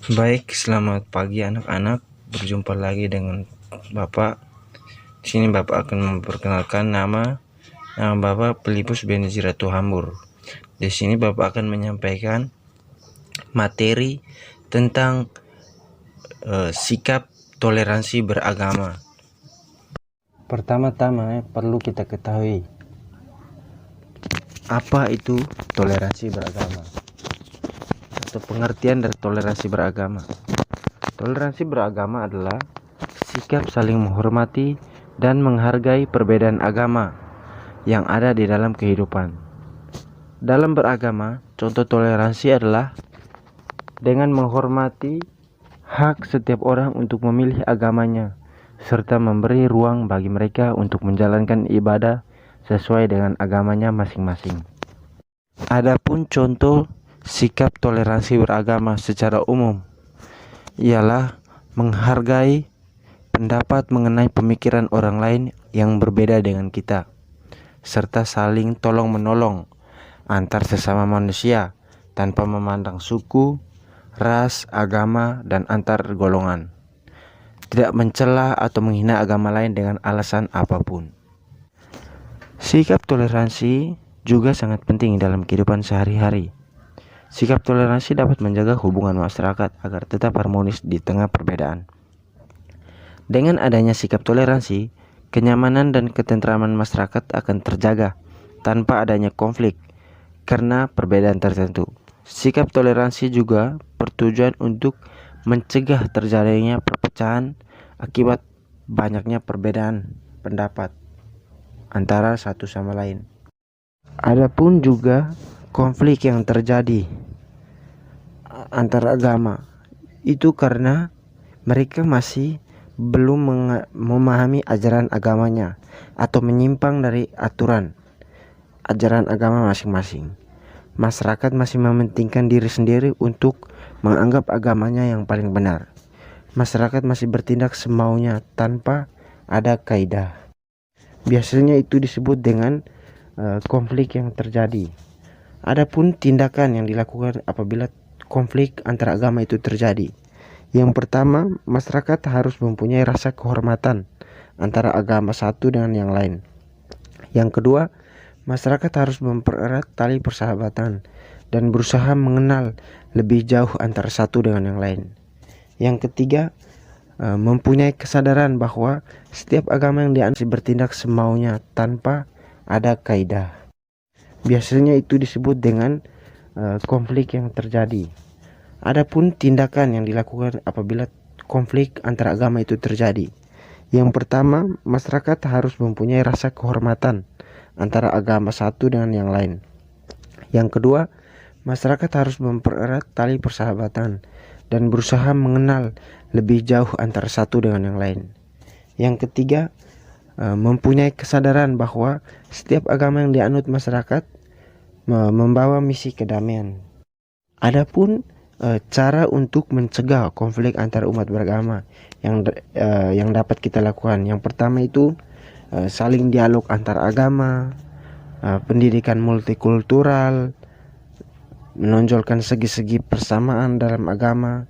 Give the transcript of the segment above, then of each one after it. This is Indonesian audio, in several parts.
Baik, selamat pagi anak-anak. Berjumpa lagi dengan Bapak. Di sini Bapak akan memperkenalkan nama Bapak Pelipus Beneziratul Hambur. Di sini Bapak akan menyampaikan materi tentang sikap toleransi beragama. Pertama-tama perlu kita ketahui apa itu toleransi beragama atau pengertian dari toleransi beragama. Toleransi beragama adalah sikap saling menghormati dan menghargai perbedaan agama yang ada di dalam kehidupan. Dalam beragama, contoh toleransi adalah dengan menghormati hak setiap orang untuk memilih agamanya, serta memberi ruang bagi mereka untuk menjalankan ibadah sesuai dengan agamanya masing-masing. Adapun contoh sikap toleransi beragama secara umum ialah menghargai pendapat mengenai pemikiran orang lain yang berbeda dengan kita, serta saling tolong-menolong antar sesama manusia tanpa memandang suku, ras, agama, dan antar golongan. Tidak mencela atau menghina agama lain dengan alasan apapun. Sikap toleransi juga sangat penting dalam kehidupan sehari-hari. Sikap toleransi dapat menjaga hubungan masyarakat agar tetap harmonis di tengah perbedaan. Dengan adanya sikap toleransi, kenyamanan dan ketentraman masyarakat akan terjaga tanpa adanya konflik karena perbedaan tertentu. Sikap toleransi juga bertujuan untuk mencegah terjadinya perpecahan akibat banyaknya perbedaan pendapat antara satu sama lain. Adapun juga konflik yang terjadi antara agama itu karena mereka masih belum memahami ajaran agamanya atau menyimpang dari aturan ajaran agama masing-masing. Masyarakat masih mementingkan diri sendiri untuk menganggap agamanya yang paling benar. Masyarakat masih bertindak semaunya tanpa ada kaidah. Biasanya itu disebut dengan konflik yang terjadi. Adapun tindakan yang dilakukan apabila konflik antara agama itu terjadi. Yang pertama, masyarakat harus mempunyai rasa kehormatan antara agama satu dengan yang lain. Yang kedua, masyarakat harus mempererat tali persahabatan dan berusaha mengenal lebih jauh antara satu dengan yang lain. Yang ketiga, mempunyai kesadaran bahwa setiap agama yang dianut bertindak semaunya tanpa ada kaidah. Biasanya itu disebut dengan konflik yang terjadi. Adapun tindakan yang dilakukan apabila konflik antara agama itu terjadi. Yang pertama, masyarakat harus mempunyai rasa kehormatan antara agama satu dengan yang lain. Yang kedua, masyarakat harus mempererat tali persahabatan dan berusaha mengenal lebih jauh antara satu dengan yang lain. Yang ketiga, mempunyai kesadaran bahwa setiap agama yang dianut masyarakat membawa misi kedamaian. Adapun cara untuk mencegah konflik antara umat beragama yang dapat kita lakukan. Yang pertama itu saling dialog antar agama, pendidikan multikultural, menonjolkan segi-segi persamaan dalam agama,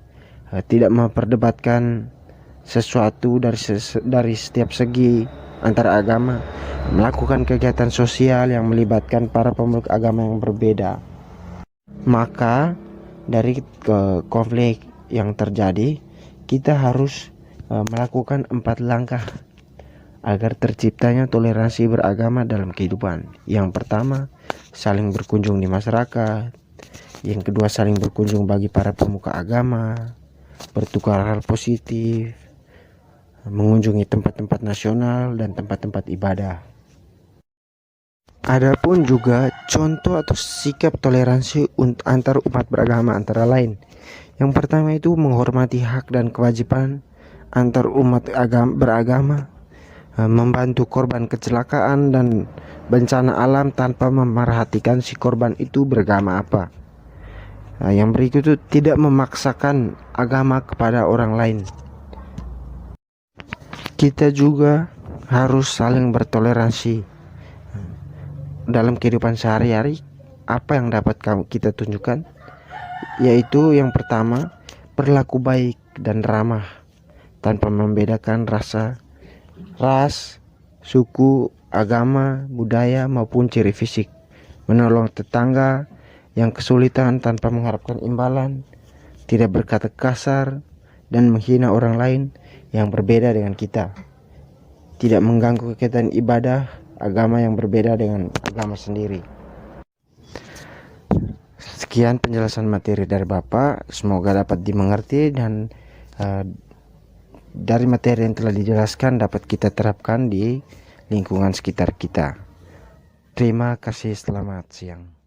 tidak memperdebatkan sesuatu dari setiap segi antara agama, melakukan kegiatan sosial yang melibatkan para pemeluk agama yang berbeda. Maka dari konflik yang terjadi, kita harus melakukan 4 langkah agar terciptanya toleransi beragama dalam kehidupan. Yang pertama, saling berkunjung di masyarakat. Yang kedua, saling berkunjung bagi para pemuka agama, bertukar hal positif, mengunjungi tempat-tempat nasional dan tempat-tempat ibadah. Adapun juga contoh atau sikap toleransi antar umat beragama antara lain. Yang pertama itu menghormati hak dan kewajiban antar umat beragama, membantu korban kecelakaan dan bencana alam tanpa memerhatikan si korban itu beragama apa. Yang berikut itu tidak memaksakan agama kepada orang lain. Kita juga harus saling bertoleransi dalam kehidupan sehari-hari. Apa yang dapat kita tunjukkan? Yaitu yang pertama, berlaku baik dan ramah tanpa membedakan ras, suku, agama, budaya maupun ciri fisik. Menolong tetangga yang kesulitan tanpa mengharapkan imbalan, tidak berkata kasar dan menghina orang lain yang berbeda dengan kita. Tidak mengganggu kegiatan ibadah agama yang berbeda dengan agama sendiri. Sekian penjelasan materi dari Bapak, semoga dapat dimengerti dan dari materi yang telah dijelaskan dapat kita terapkan di lingkungan sekitar kita. Terima kasih, selamat siang.